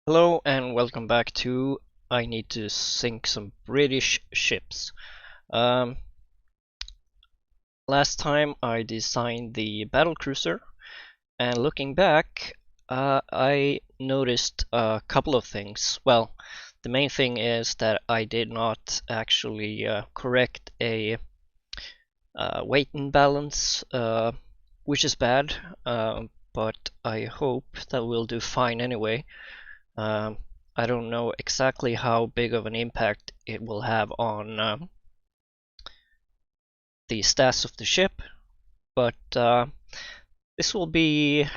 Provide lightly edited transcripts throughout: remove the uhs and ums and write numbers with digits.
Hello and welcome back to I need to sink some British ships. Um, Last time I designed the battlecruiser, and looking back, I noticed a couple of things. Well, the main thing is that I did not actually correct a weight imbalance, which is bad, but I hope that we'll do fine anyway. Um, I don't know exactly how big of an impact it will have on the stats of the ship, but this will be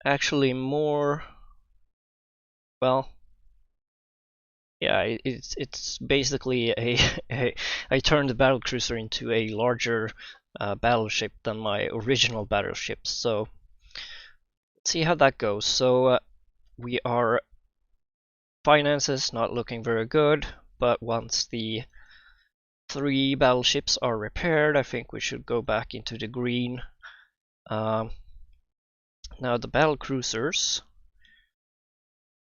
actually more, well, yeah, it's basically I turned the battlecruiser into a larger battleship than my original battleship, so let's see how that goes. So we are finances not looking very good, but once the three battleships are repaired, I think we should go back into the green. Um, Now the battle cruisers,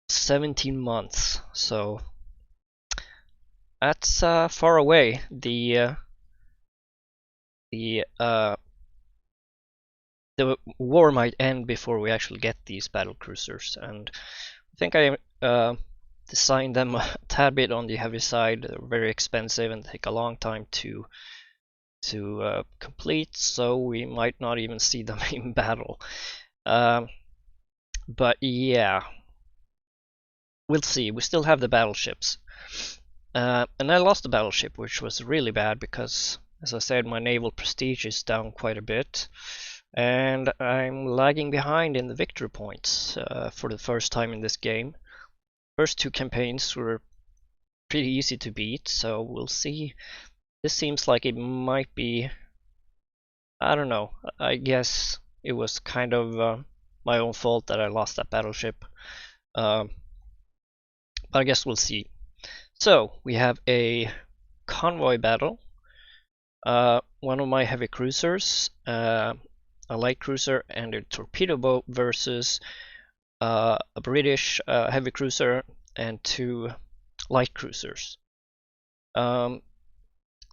17 months, so that's far away. The war might end before we actually get these battle cruisers, and I think I designed them a tad bit on the heavy side. They're very expensive and take a long time to complete, so we might not even see them in battle. But yeah, we'll see. We still have the battleships. And I lost the battleship, which was really bad because, as I said, my naval prestige is down quite a bit. And I'm lagging behind in the victory points for the first time in this game. First two campaigns were pretty easy to beat, so we'll see. This seems like it might be, I don't know, I guess it was kind of my own fault that I lost that battleship. But I guess we'll see. So we have a convoy battle. One of my heavy cruisers, a light cruiser, and a torpedo boat versus a British heavy cruiser and two light cruisers.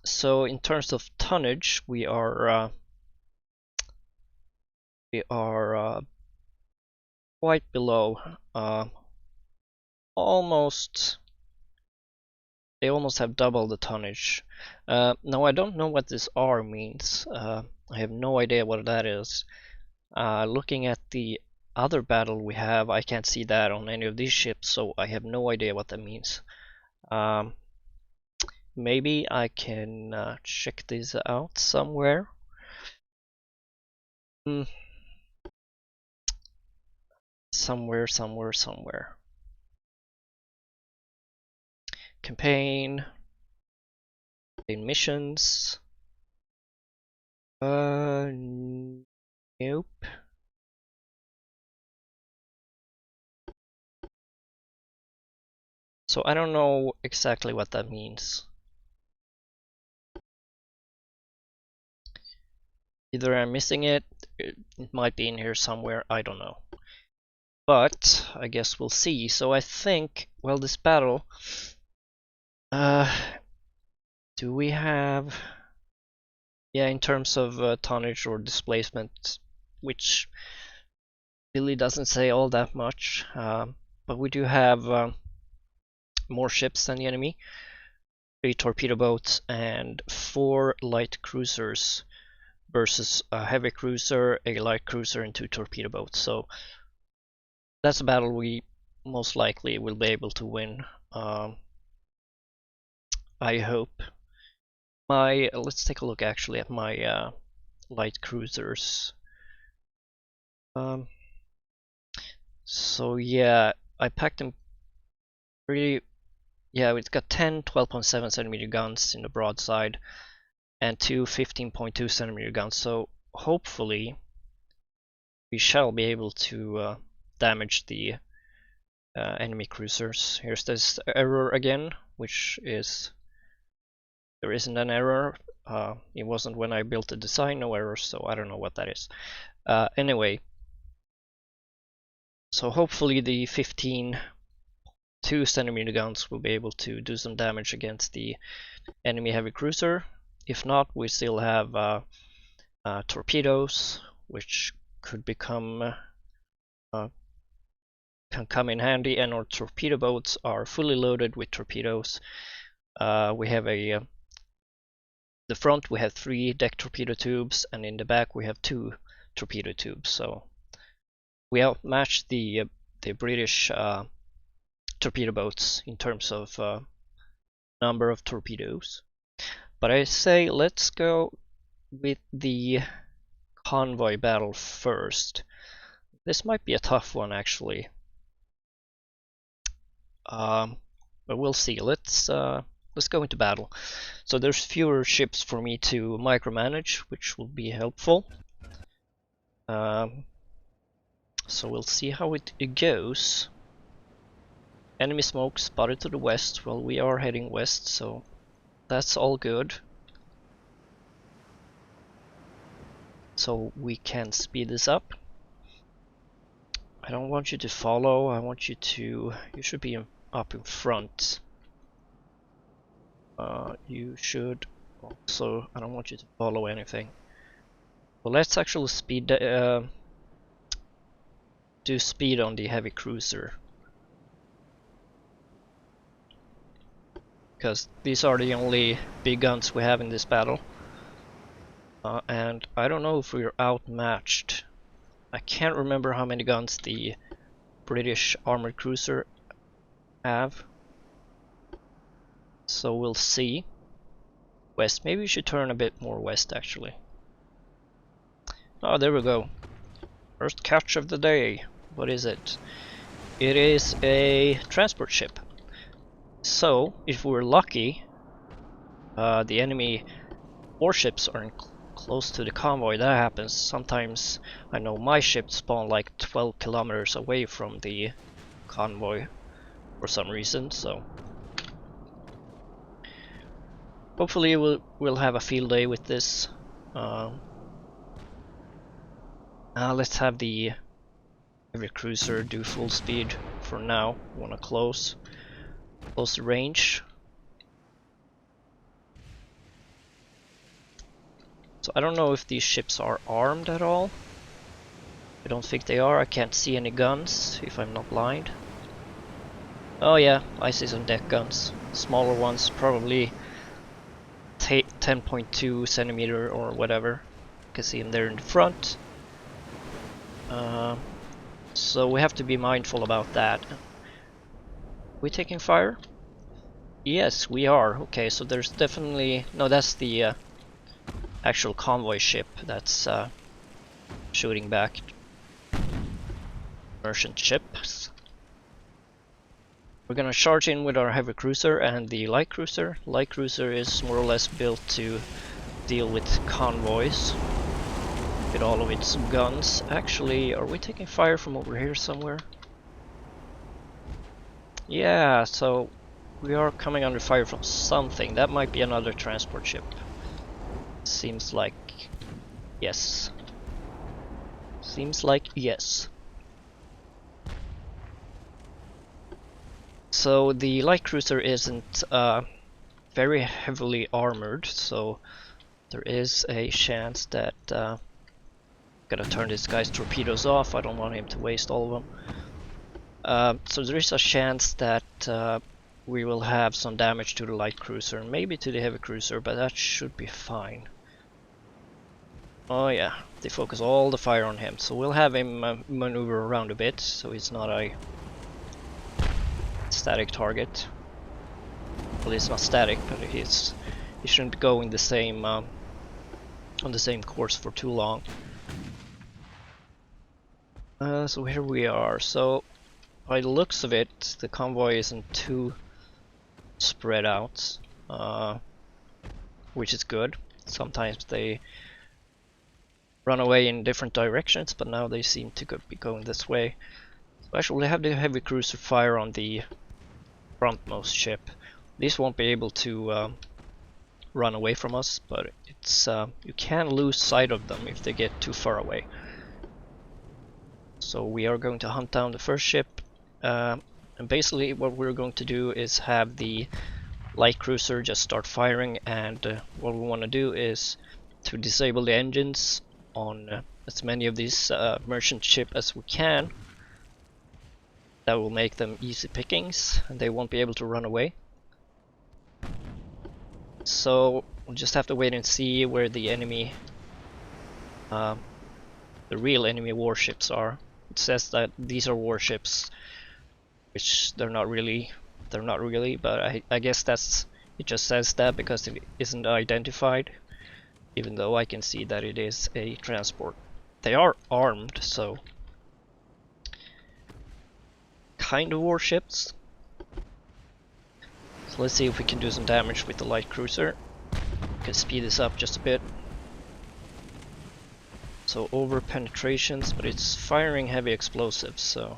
So in terms of tonnage, we are quite below, almost. They almost have double the tonnage. Now I don't know what this R means. I have no idea what that is. Looking at the other battle we have, I can't see that on any of these ships, so I have no idea what that means. Maybe I can check this out somewhere. Somewhere. Campaign. Missions. Nope. So I don't know exactly what that means. Either I'm missing it, it might be in here somewhere, I don't know. But I guess we'll see. So I think, well, this battle, do we have, yeah, in terms of tonnage or displacement, which really doesn't say all that much, but we do have more ships than the enemy, 3 torpedo boats and 4 light cruisers versus a heavy cruiser, a light cruiser, and 2 torpedo boats. So that's a battle we most likely will be able to win. I hope. Let's take a look actually at my light cruisers. So yeah, I packed them pretty. Yeah, it's got 10 12.7 centimeter guns in the broadside and 2 15.2 centimeter guns. So hopefully we shall be able to damage the enemy cruisers. Here's this error again, which is, there isn't an error. It wasn't when I built the design, no errors, so I don't know what that is. Anyway, So hopefully the 15 2cm guns will be able to do some damage against the enemy heavy cruiser. If not, we still have torpedoes, which could become can come in handy, and our torpedo boats are fully loaded with torpedoes. We have the front we have 3 deck torpedo tubes, and in the back we have 2 torpedo tubes. So we outmatched the British torpedo boats in terms of number of torpedoes. But I say let's go with the convoy battle first. This might be a tough one actually. But we'll see. Let's go into battle. So there's fewer ships for me to micromanage, which will be helpful. So we'll see how it goes. Enemy smoke spotted to the west. Well, we are heading west, so that's all good. So we can speed this up. I don't want you to follow. I want you to. You should be up in front. You should also. I don't want you to follow anything. Well, let's actually do speed on the heavy cruiser, because these are the only big guns we have in this battle. And I don't know if we're outmatched. I can't remember how many guns the British armored cruiser have. So we'll see. West. Maybe we should turn a bit more west actually. Oh, there we go. First catch of the day. What is it? It is a transport ship. So, if we're lucky, the enemy warships are close to the convoy. That happens sometimes. I know my ship spawned like 12 kilometers away from the convoy for some reason, so hopefully we'll have a field day with this. Let's have the heavy cruiser do full speed for now. Want to close the range. So I don't know if these ships are armed at all. I don't think they are. I can't see any guns if I'm not blind. Oh yeah, I see some deck guns. Smaller ones, probably 10.2 centimeter or whatever. You can see them there in the front. So we have to be mindful about that. We taking fire? Yes, we are. Okay, so there's definitely... No, that's the actual convoy ship that's shooting back merchant ships. We're gonna charge in with our heavy cruiser and the light cruiser. Light cruiser is more or less built to deal with convoys with all of its guns. Actually, are we taking fire from over here somewhere? Yeah, so we are coming under fire from something. That might be another transport ship. Seems like yes. Seems like yes. So the light cruiser isn't very heavily armored, so there is a chance that gotta turn this guy's torpedoes off. I don't want him to waste all of them. So there is a chance that we will have some damage to the light cruiser, maybe to the heavy cruiser, but that should be fine. Oh yeah, they focus all the fire on him, so we'll have him maneuver around a bit, so he's not a static target. Well, he's not static, but he shouldn't go in the same on the same course for too long. So here we are. So by the looks of it, the convoy isn't too spread out, which is good. Sometimes they run away in different directions, but now they seem to be going this way. So actually, we have the heavy cruiser fire on the frontmost ship. These won't be able to run away from us, but it's you can lose sight of them if they get too far away. So we are going to hunt down the first ship, and basically what we're going to do is have the light cruiser just start firing, and what we want to do is to disable the engines on as many of these merchant ship as we can. That will make them easy pickings and they won't be able to run away. So we'll just have to wait and see where the enemy, the real enemy warships are. It says that these are warships, which they're not really, but I guess that's, it just says that because it isn't identified, even though I can see that it is a transport. They are armed, so kind of warships. So let's see if we can do some damage with the light cruiser. We can speed this up just a bit. So over penetrations, but it's firing heavy explosives, so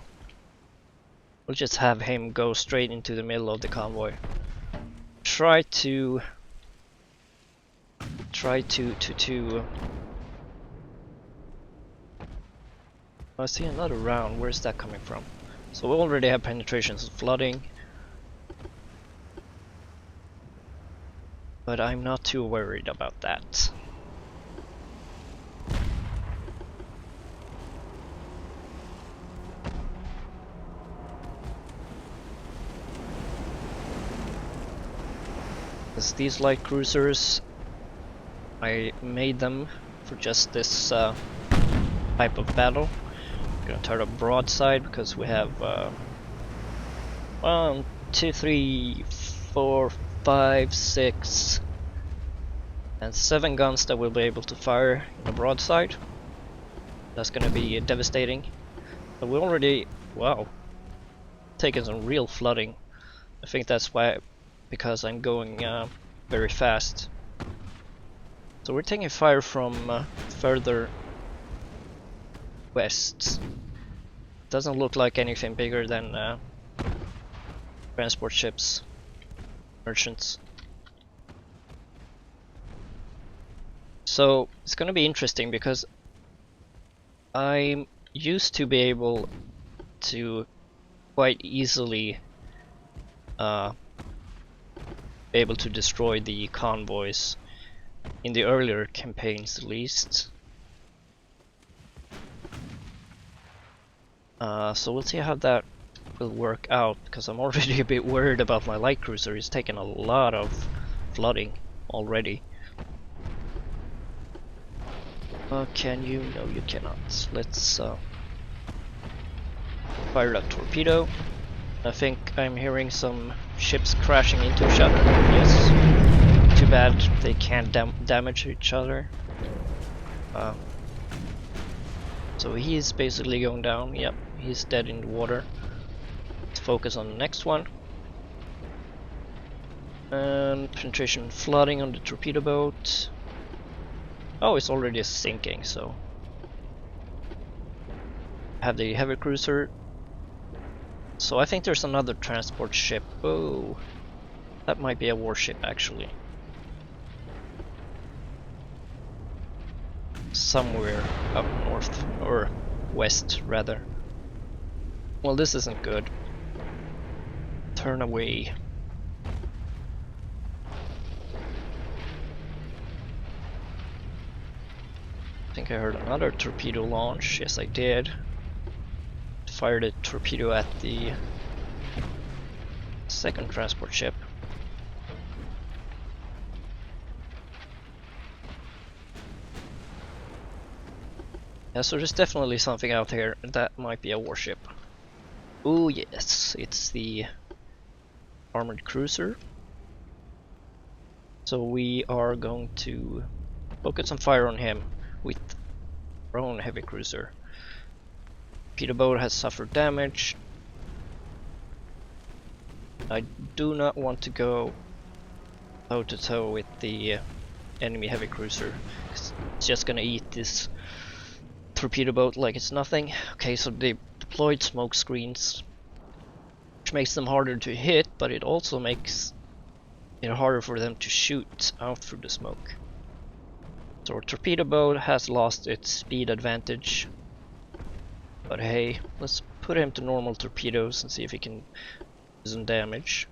we'll just have him go straight into the middle of the convoy. Try to I see another round. Where's that coming from? So we already have penetrations and flooding, but I'm not too worried about that. Because these light cruisers, I made them for just this type of battle. I'm gonna turn up broadside because we have 1, 2, 3, 4, 5, 6, and 7 guns that we'll be able to fire in a broadside. That's gonna be devastating. But we already, wow, taken some real flooding. I think that's why, because I'm going very fast. So we're taking fire from further west. Doesn't look like anything bigger than transport ships, merchants. So it's gonna be interesting because I'm used to be able to quite easily be able to destroy the convoys in the earlier campaigns, at least. So we'll see how that will work out, because I'm already a bit worried about my light cruiser. It's taken a lot of flooding already. Can you? No, you cannot. Let's fire that torpedo. I think I'm hearing some ships crashing into each other. Yes. Too bad they can't damage each other. So he's basically going down. Yep, he's dead in the water. Let's focus on the next one. And penetration flooding on the torpedo boat. Oh, it's already sinking, so have the heavy cruiser. So I think there's another transport ship. Oh, that might be a warship actually. Somewhere up north, or west rather. Well, this isn't good. Turn away. I think I heard another torpedo launch. Yes, I did. Fired a torpedo at the second transport ship. Yeah, so there's definitely something out here that might be a warship. Oh yes, it's the armored cruiser. So we are going to focus some fire on him with our own heavy cruiser. Torpedo boat has suffered damage. I do not want to go toe to toe with the enemy heavy cruiser. It's just gonna eat this torpedo boat like it's nothing. Okay, so they deployed smoke screens, which makes them harder to hit, but it also makes it harder for them to shoot out through the smoke. So our torpedo boat has lost its speed advantage. But hey, let's put him to normal torpedoes and see if he can do some damage.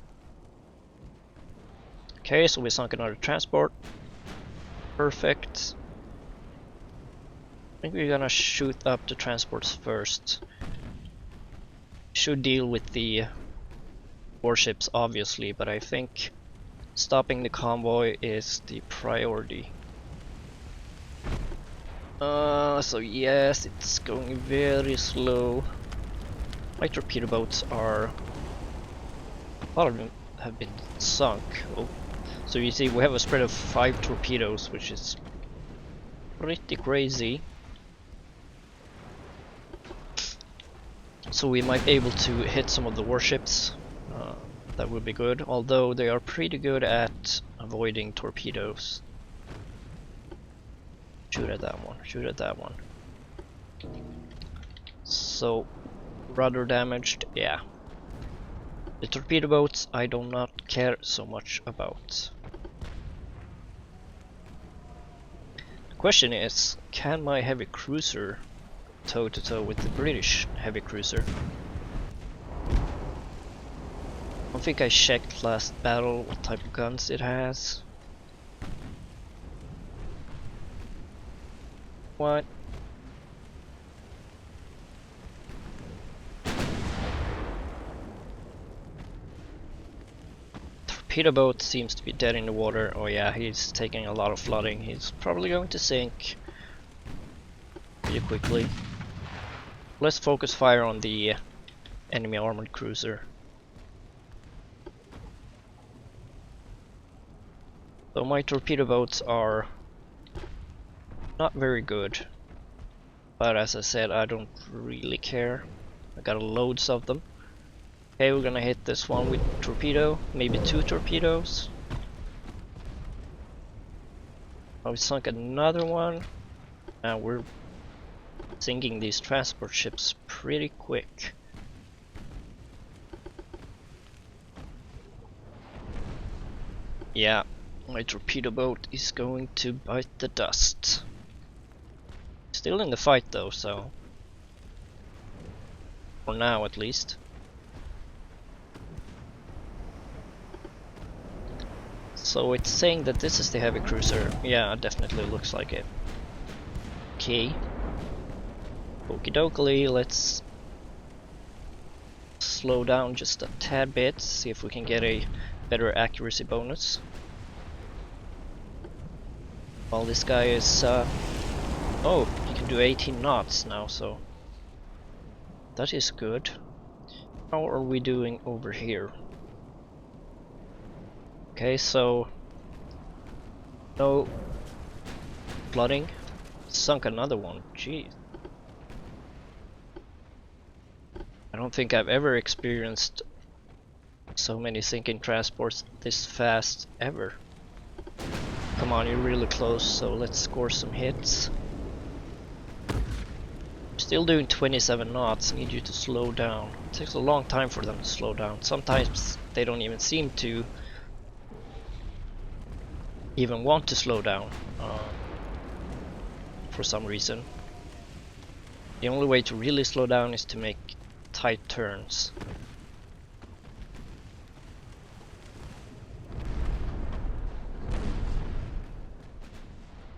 Okay, so we sunk another transport. Perfect. I think we're gonna shoot up the transports first. Should deal with the warships obviously, but I think stopping the convoy is the priority. So yes, it's going very slow. My torpedo boats are... a lot of them have been sunk. Oh. So you see we have a spread of 5 torpedoes, which is pretty crazy. So we might be able to hit some of the warships. That would be good, although they are pretty good at avoiding torpedoes. Shoot at that one, shoot at that one. So, rudder damaged, yeah. The torpedo boats I do not care so much about. The question is, can my heavy cruiser toe to toe with the British heavy cruiser? I don't think I checked last battle what type of guns it has. What? Torpedo boat seems to be dead in the water. Oh yeah, he's taking a lot of flooding. He's probably going to sink pretty quickly. Let's focus fire on the enemy armored cruiser. So my torpedo boats are not very good, but as I said, I don't really care. I got loads of them. Okay, we're gonna hit this one with torpedo, maybe 2 torpedoes. Oh, we sunk another one, and we're sinking these transport ships pretty quick. Yeah, my torpedo boat is going to bite the dust. Still in the fight though, so for now at least. So it's saying that this is the heavy cruiser. Yeah, it definitely looks like it. Okay. Okie dokie, let's slow down just a tad bit, see if we can get a better accuracy bonus. Well, this guy is oh, you can do 18 knots now, so that is good. How are we doing over here? Okay, so no flooding. Sunk another one. Jeez. I don't think I've ever experienced so many sinking transports this fast ever. Come on, you're really close, so let's score some hits. Still doing 27 knots, need you to slow down. It takes a long time for them to slow down. Sometimes they don't even seem to even want to slow down for some reason. The only way to really slow down is to make tight turns.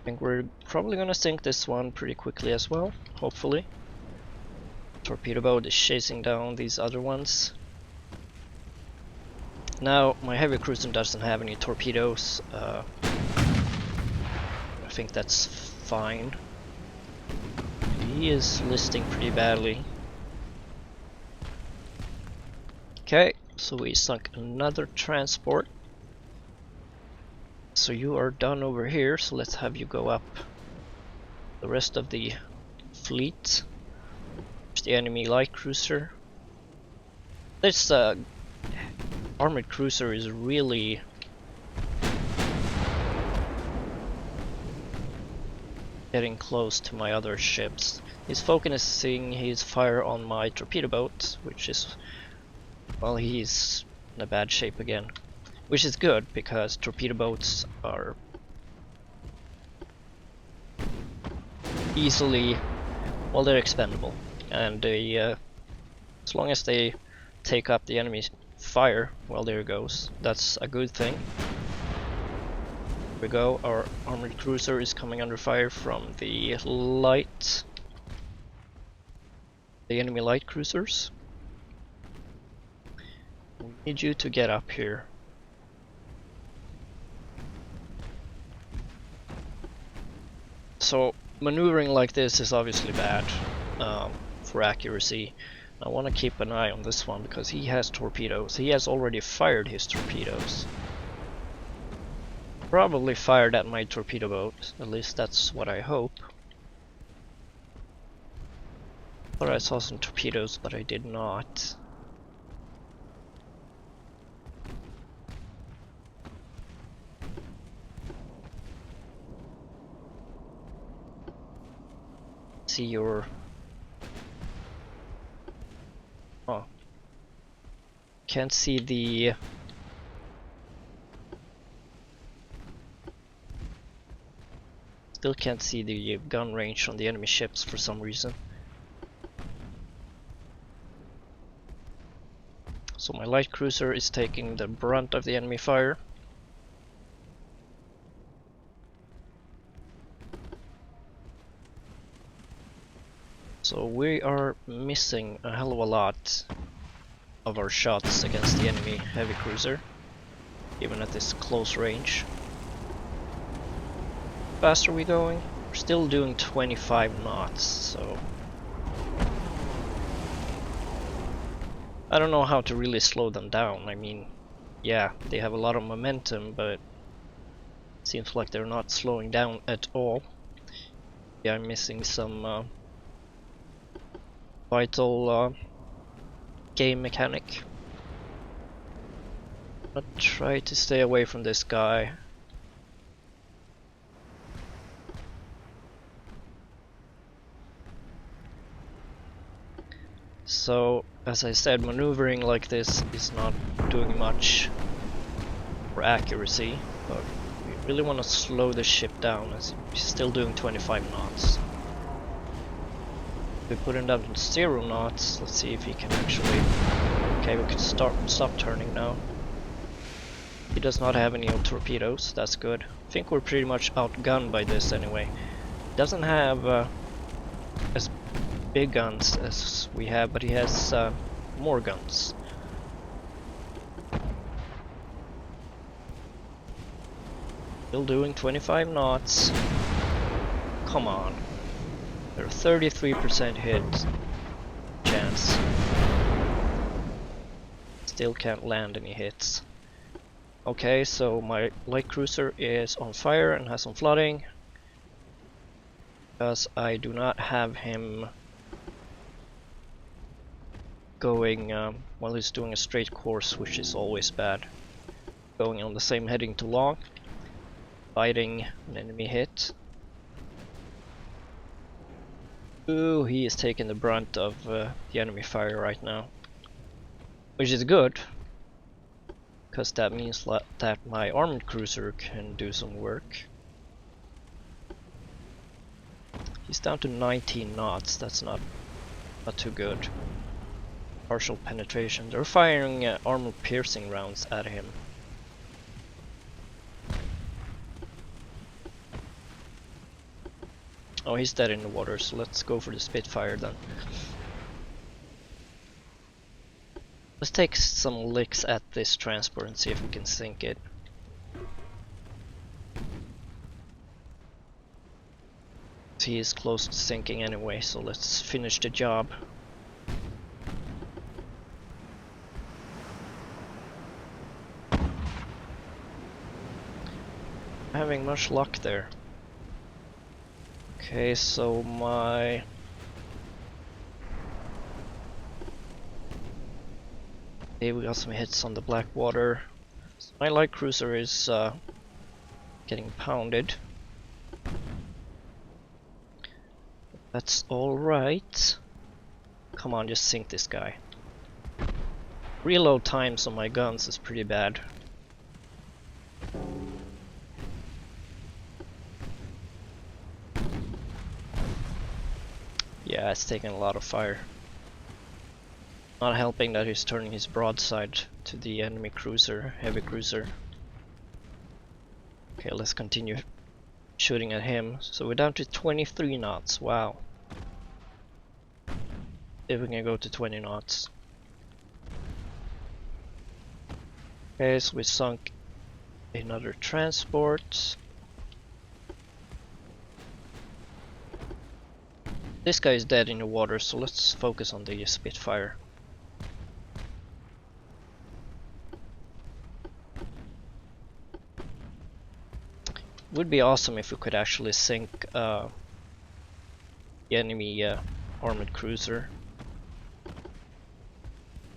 I think we're probably gonna sink this one pretty quickly as well, hopefully. Torpedo boat is chasing down these other ones. Now, my heavy cruiser doesn't have any torpedoes. I think that's fine. He is listing pretty badly. Okay, so we sunk another transport. So you are done over here, so let's have you go up. The rest of the fleet. There's the enemy light cruiser. This armored cruiser is really getting close to my other ships. He's focusing his fire on my torpedo boat, which is, well, he's in a bad shape again. Which is good, because torpedo boats are easily, well, they're expendable. and they, as long as they take up the enemy's fire, well, there it goes. That's a good thing. Here we go. Our armored cruiser is coming under fire from the enemy light cruisers. We need you to get up here. So maneuvering like this is obviously bad for accuracy. I want to keep an eye on this one because he has torpedoes. He has already fired his torpedoes. Probably fired at my torpedo boat. At least that's what I hope. Thought I saw some torpedoes, but I did not. See your... Oh. Can't see the... Still can't see the gun range on the enemy ships for some reason. So my light cruiser is taking the brunt of the enemy fire. So we are missing a hell of a lot of our shots against the enemy heavy cruiser, even at this close range. How fast are we going? We're still doing 25 knots, so... I don't know how to really slow them down. I mean, yeah, they have a lot of momentum, but it seems like they're not slowing down at all. Yeah, I'm missing some vital game mechanic. I'll try to stay away from this guy. So, as I said, maneuvering like this is not doing much for accuracy, but we really want to slow the ship down as he's still doing 25 knots. If we put him down to 0 knots, let's see if he can actually... Okay, we can stop turning now. He does not have any torpedoes, that's good. I think we're pretty much outgunned by this anyway. Doesn't have as big guns as we have, but he has more guns. Still doing 25 knots. Come on. They're 33% hit chance. Still can't land any hits. Okay, so my light cruiser is on fire and has some flooding. Because I do not have him going while he's doing a straight course, which is always bad. Going on the same heading too long, fighting an enemy hit. Ooh, he is taking the brunt of the enemy fire right now, which is good, because that means that my armored cruiser can do some work. He's down to 19 knots, that's not too good. Partial penetration. They're firing armor piercing rounds at him. Oh, he's dead in the water, so let's go for the Spitfire then. Let's take some licks at this transport and see if we can sink it. He is close to sinking anyway, so let's finish the job. Having much luck there. Okay, so my... Okay, we got some hits on the Blackwater. So my light cruiser is getting pounded. That's alright. Come on, just sink this guy. Reload times on my guns is pretty bad. Yeah, Yeah, it's taking a lot of fire. Not helping that he's turning his broadside to the enemy cruiser, heavy cruiser. Okay, let's continue shooting at him. So we're down to 23 knots. Wow. If we can go to 20 knots. Okay, so we sunk another transport. This guy is dead in the water, so let's focus on the Spitfire. Would be awesome if we could actually sink the enemy armored cruiser.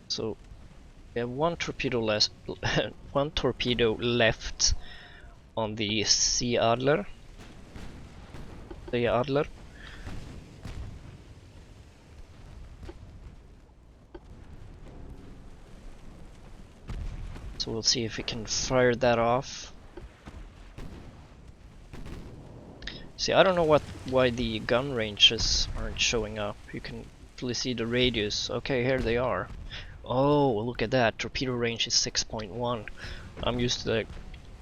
So we have one torpedo left on the Sea Adler. The Adler. So we'll see if we can fire that off. See, I don't know why the gun ranges aren't showing up. You can really see the radius. Okay, here they are. Oh, look at that. Torpedo range is 6.1. I'm used to the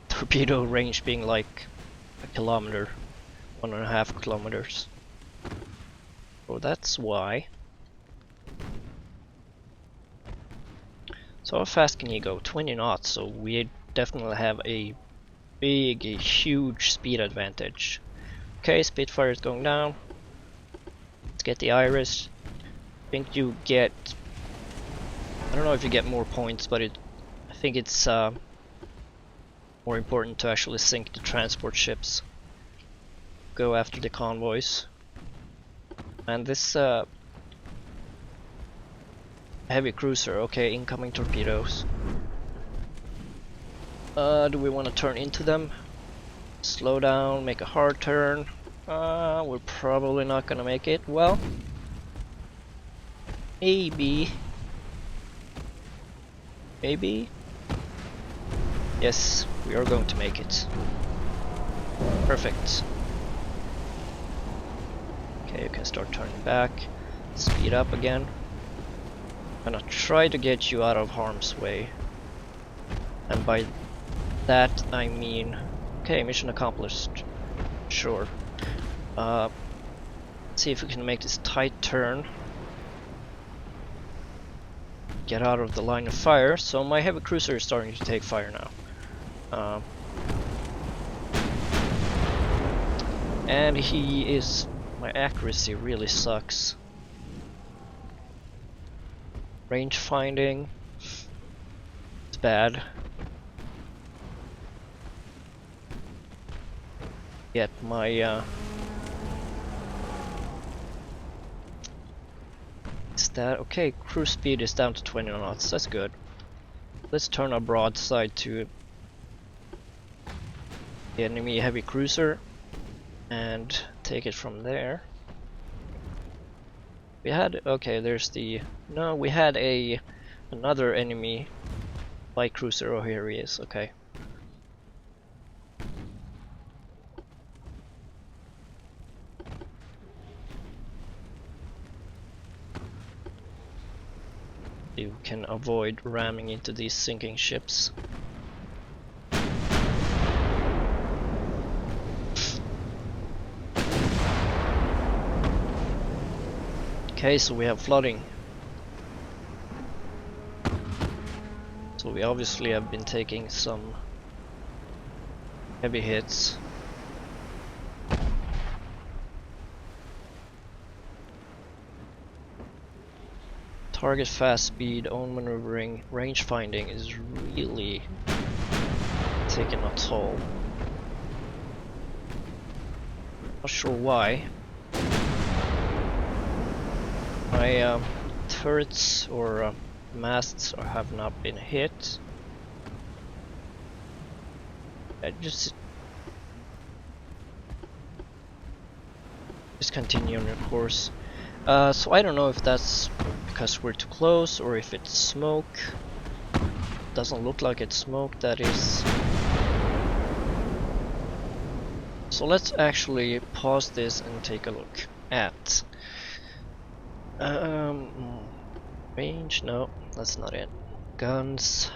torpedo range being like a kilometer, 1.5 kilometers. So that's why. So how fast can you go? 20 knots, so we definitely have a huge speed advantage. Okay, Spitfire is going down. Let's get the Iris. I think you get... I don't know if you get more points, but I think it's more important to actually sink the transport ships. Go after the convoys. And this heavy cruiser, okay, incoming torpedoes. Do we want to turn into them? Slow down, make a hard turn. We're probably not gonna make it. Well, maybe. Maybe? Yes, we are going to make it. Perfect. Okay, you can start turning back. Speed up again. I'm gonna try to get you out of harm's way. And by that I mean... Okay, mission accomplished. Sure. Let's see if we can make this tight turn. Get out of the line of fire. So my heavy cruiser is starting to take fire now. And he is... My accuracy really sucks. Range finding. It's bad. Yet my is that okay? Cruise speed is down to 20 knots. That's good. Let's turn our broadside to the enemy heavy cruiser and take it from there. We had there's the we had another enemy light cruiser. Oh, here he is. Okay. You can avoid ramming into these sinking ships. Okay, so we have flooding. So we obviously have been taking some heavy hits. Target fast speed, own maneuvering, range finding is really taking a toll. Not sure why. My turrets or masts have not been hit. I just continue on your course. So I don't know if that's because we're too close or if it's smoke. Doesn't look like it's smoke, that is. So let's actually pause this and take a look at Um, range? No, that's not it. Guns.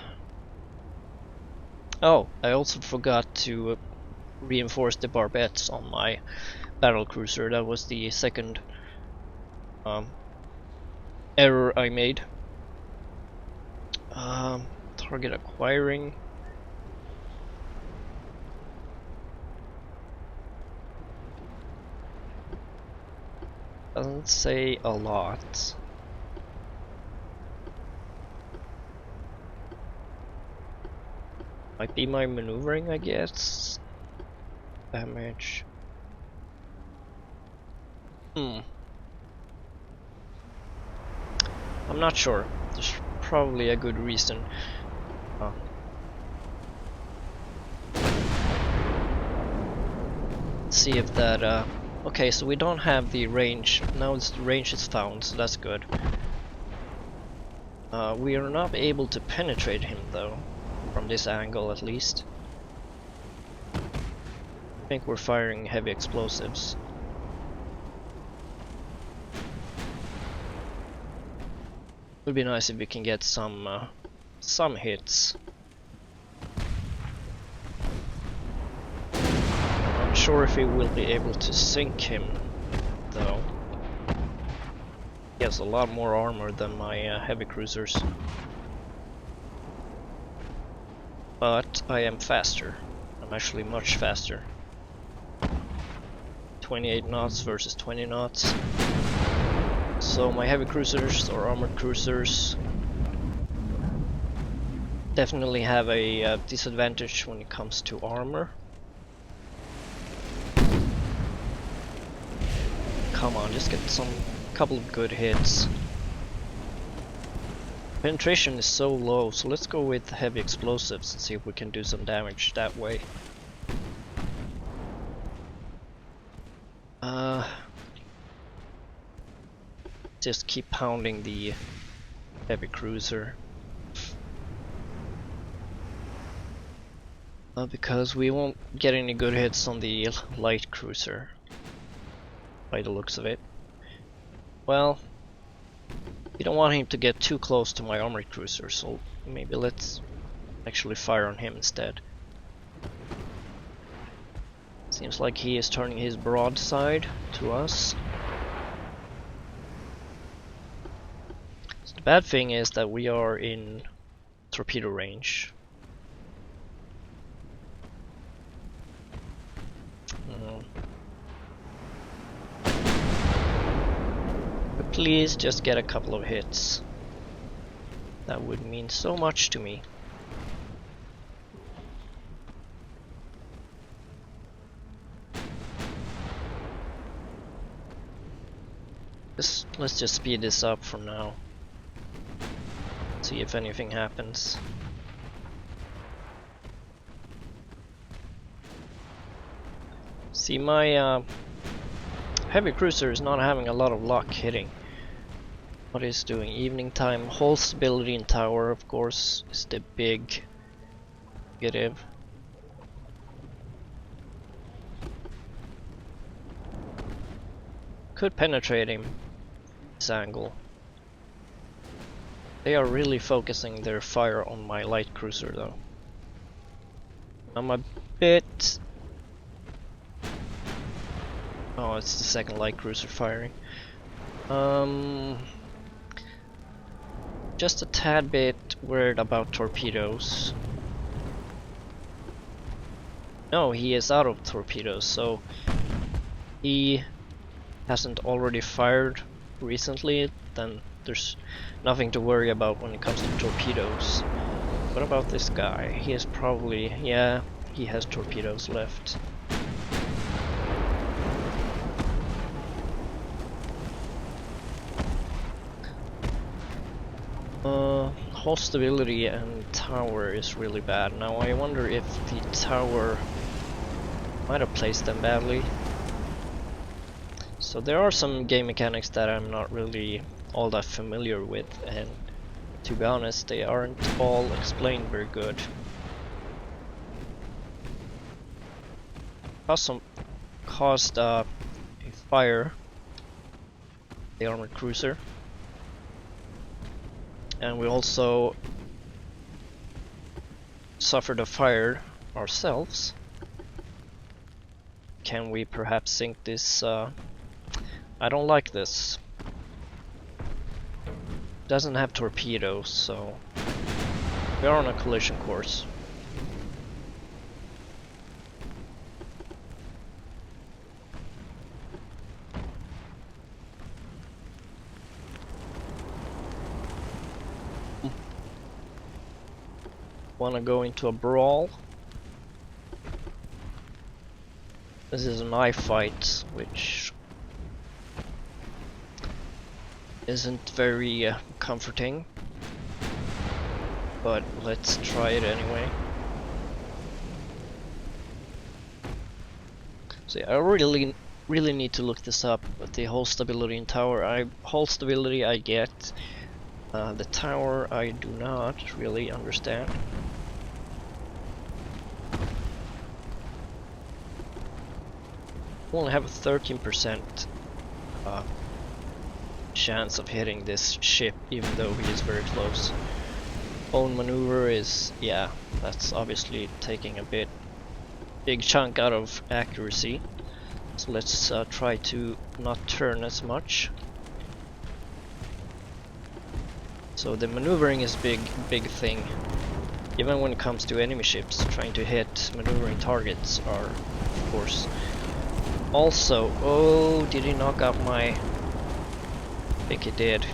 Oh, I also forgot to reinforce the barbettes on my battle cruiser. That was the second error I made. Target acquiring. Doesn't say a lot. Might be my maneuvering, I guess. Damage. I'm not sure. There's probably a good reason. Let's see if that. Okay, so we don't have the range. Now the range is found, so that's good. We are not able to penetrate him though, from this angle at least. I think we're firing heavy explosives. Would be nice if we can get some hits. I'm not sure if we will be able to sink him though. He has a lot more armor than my heavy cruisers. But I am faster. I'm actually much faster. 28 knots versus 20 knots. So my heavy cruisers or armored cruisers definitely have a disadvantage when it comes to armor. Come on, just get some couple of good hits. Penetration is so low, so let's go with heavy explosives and see if we can do some damage that way. Just keep pounding the heavy cruiser. Because we won't get any good hits on the light cruiser, by the looks of it. Well, we don't want him to get too close to my armored cruiser, so maybe let's actually fire on him instead. Seems like he is turning his broadside to us. So the bad thing is that we are in torpedo range. But please just get a couple of hits. That would mean so much to me. Let's just speed this up for now. See if anything happens. See, my heavy cruiser is not having a lot of luck hitting. What is doing? Evening time. Hull stability in tower, of course, is the big negative. Could penetrate him. This angle. They are really focusing their fire on my light cruiser though. I'm a bit... Oh, it's the second light cruiser firing. Just a tad bit worried about torpedoes. No, he is out of torpedoes, so he hasn't already fired recently, then there's nothing to worry about when it comes to torpedoes. What about this guy? He is probably... yeah, he has torpedoes left. Hull stability and tower is really bad. Now I wonder if the tower might have placed them badly. So there are some game mechanics that I'm not really all that familiar with, and to be honest, they aren't all explained very good. Caused a fire, the armored cruiser. And we also suffered a fire ourselves. Can we perhaps sink this? I don't like this. Doesn't have torpedoes, so we are on a collision course. Wanna go into a brawl? This is a knife fight, which isn't very comforting, but let's try it anyway. So I really need to look this up, but the hull stability in tower, hull stability I get, the tower I do not really understand. We only have a 13% chance of hitting this ship, even though he is very close. Own maneuver is, yeah, that's obviously taking a big chunk out of accuracy. So let's try to not turn as much. So the maneuvering is big thing. Even when it comes to enemy ships, trying to hit maneuvering targets are, of course. Also, oh, did he knock out my... I think he did.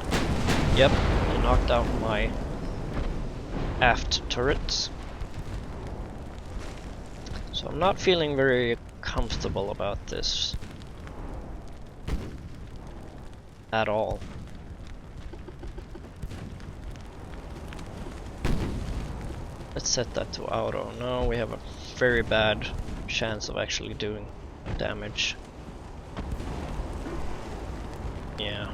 Yep, he knocked out my aft turrets. So I'm not feeling very comfortable about this at all. Let's set that to auto. No, we have a very bad chance of actually doing damage. Yeah.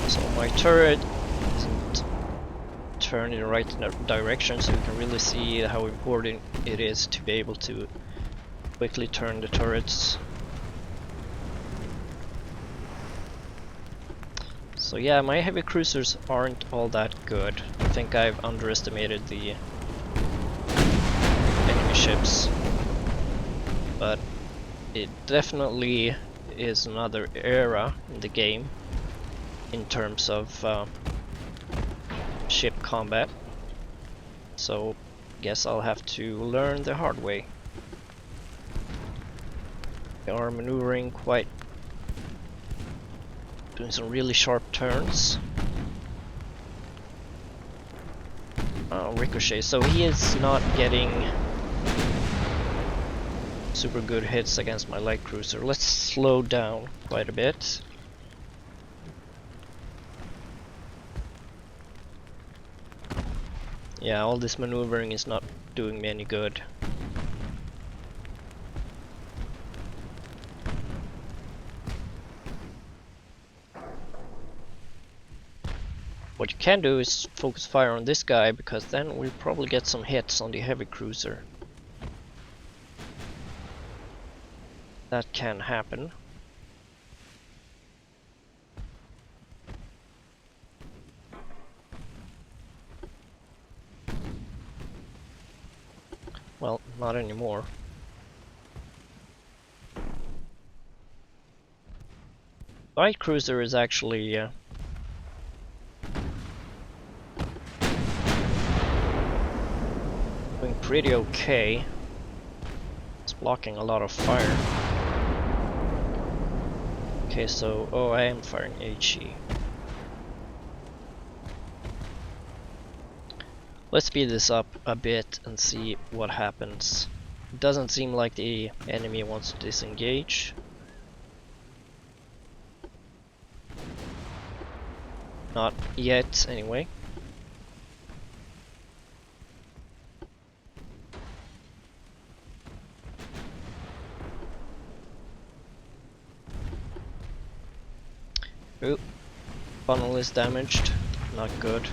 So my turret isn't turned in the right direction, so you can really see how important it is to be able to quickly turn the turrets. So yeah, my heavy cruisers aren't all that good. I think I've underestimated the enemy ships, but it definitely is another era in the game in terms of ship combat. So guess I'll have to learn the hard way. They are maneuvering quite, doing some really sharp turns. Oh, ricochet. So he is not getting super good hits against my light cruiser. Let's slow down quite a bit. Yeah, all this maneuvering is not doing me any good. What you can do is focus fire on this guy, because then we'll probably get some hits on the heavy cruiser. That can happen. Well, not anymore. Light cruiser is actually doing pretty okay. It's blocking a lot of fire. Okay, so oh, I am firing HE. Let's speed this up a bit and see what happens. It doesn't seem like the enemy wants to disengage. Not yet, anyway. Ooh, funnel is damaged. Not good.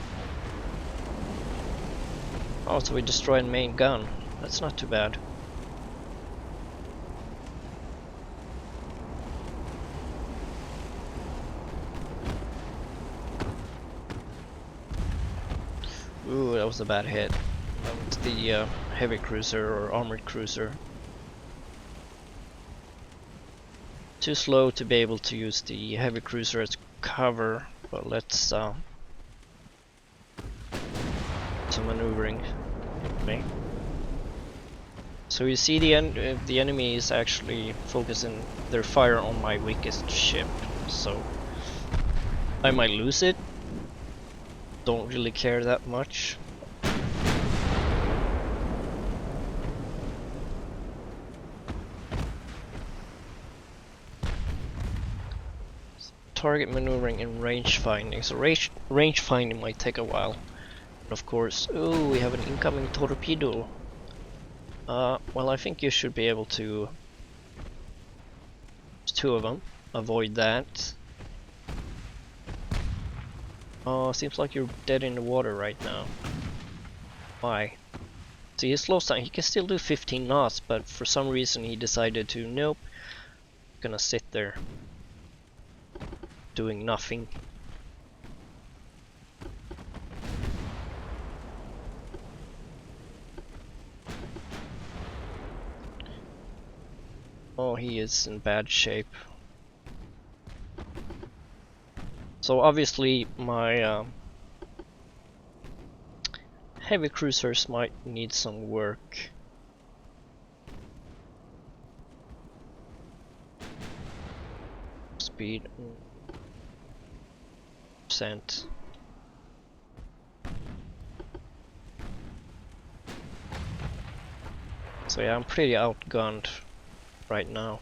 Oh, so we destroyed main gun. That's not too bad. Ooh, that was a bad hit. That was the heavy cruiser or armored cruiser. Too slow to be able to use the heavy cruiser as cover, but let's some maneuvering. Okay. So you see the enemy is actually focusing their fire on my weakest ship, so I might lose it. Don't really care that much. Target maneuvering and range finding. So range finding might take a while. And of course, oh, we have an incoming torpedo. Well, I think you should be able to. There's two of them. Avoid that. Oh, seems like you're dead in the water right now. Why? See, he slows down. He can still do 15 knots, but for some reason he decided to, nope, gonna sit there doing nothing. Oh, he is in bad shape. So obviously my heavy cruisers might need some work. Speed percent. So yeah, I'm pretty outgunned right now.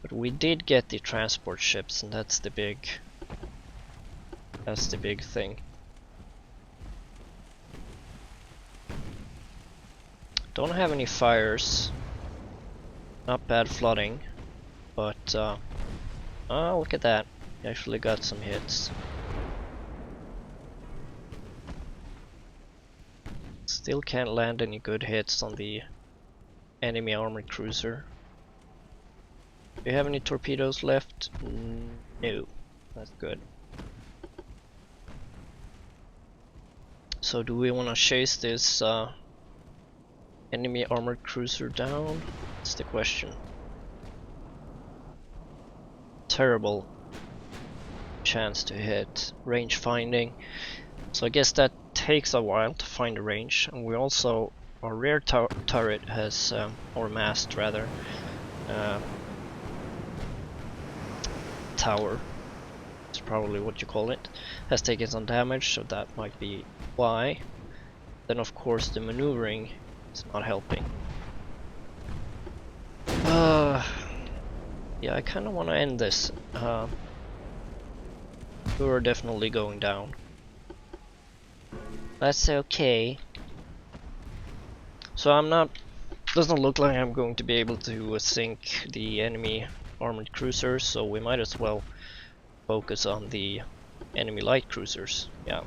But we did get the transport ships, and that's the big thing. Don't have any fires. Not bad flooding, but oh, look at that. We actually got some hits. Still can't land any good hits on the enemy armored cruiser. Do you have any torpedoes left? No. That's good. So do we want to chase this enemy armored cruiser down? That's the question. Terrible chance to hit. Range finding. So I guess that takes a while to find a range, and we also, our rear turret has, or mast rather, tower, it's probably what you call it, has taken some damage, so that might be why. Then of course the maneuvering is not helping. Yeah, I kind of want to end this. We're definitely going down. That's okay. So I'm not, doesn't look like I'm going to be able to sink the enemy armored cruisers, so we might as well focus on the enemy light cruisers. Yeah.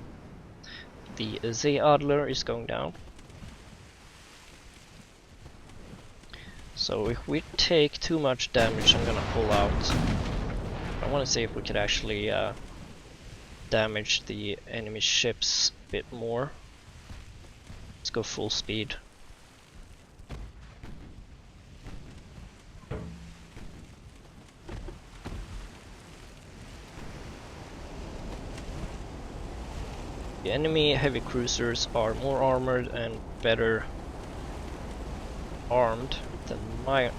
The Adler is going down. So if we take too much damage, I'm gonna pull out. I want to see if we could actually damage the enemy ships a bit more. Let's go full speed. The enemy heavy cruisers are more armored and better armed than my.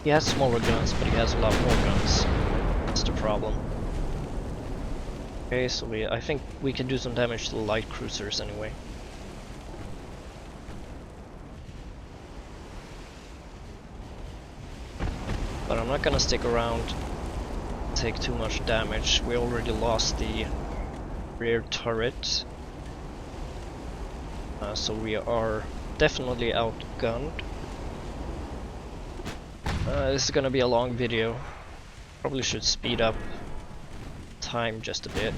He has smaller guns, but he has a lot more guns. That's the problem. Okay, so I think we can do some damage to the light cruisers anyway. But I'm not gonna stick around, take too much damage. We already lost the rear turret, so we are definitely outgunned. This is gonna be a long video. Probably should speed up time just a bit.